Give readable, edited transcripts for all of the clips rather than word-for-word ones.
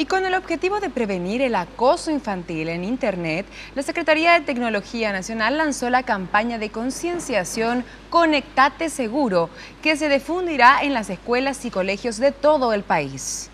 Y con el objetivo de prevenir el acoso infantil en Internet, la Secretaría de Tecnología Nacional lanzó la campaña de concienciación Conectate Seguro, que se difundirá en las escuelas y colegios de todo el país.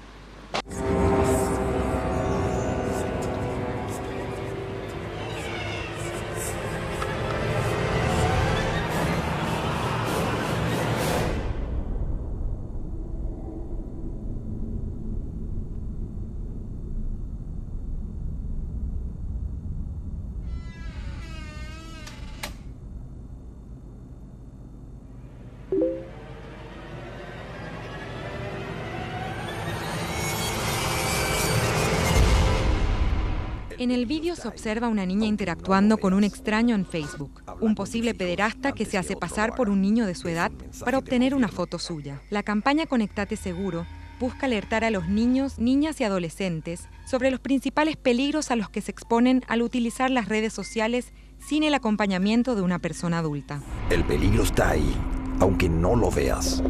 En el vídeo se observa a una niña interactuando con un extraño en Facebook, un posible pederasta que se hace pasar por un niño de su edad para obtener una foto suya. La campaña Conectate Seguro busca alertar a los niños, niñas y adolescentes sobre los principales peligros a los que se exponen al utilizar las redes sociales sin el acompañamiento de una persona adulta. El peligro está ahí, aunque no lo veas.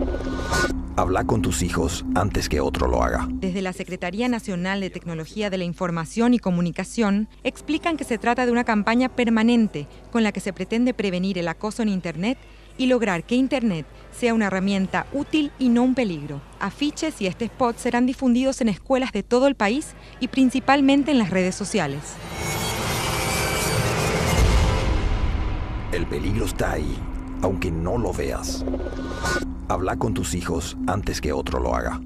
Habla con tus hijos antes que otro lo haga. Desde la Secretaría Nacional de Tecnología de la Información y Comunicación explican que se trata de una campaña permanente con la que se pretende prevenir el acoso en Internet y lograr que Internet sea una herramienta útil y no un peligro. Afiches y este spot serán difundidos en escuelas de todo el país y principalmente en las redes sociales. El peligro está ahí, aunque no lo veas. Habla con tus hijos antes que otro lo haga.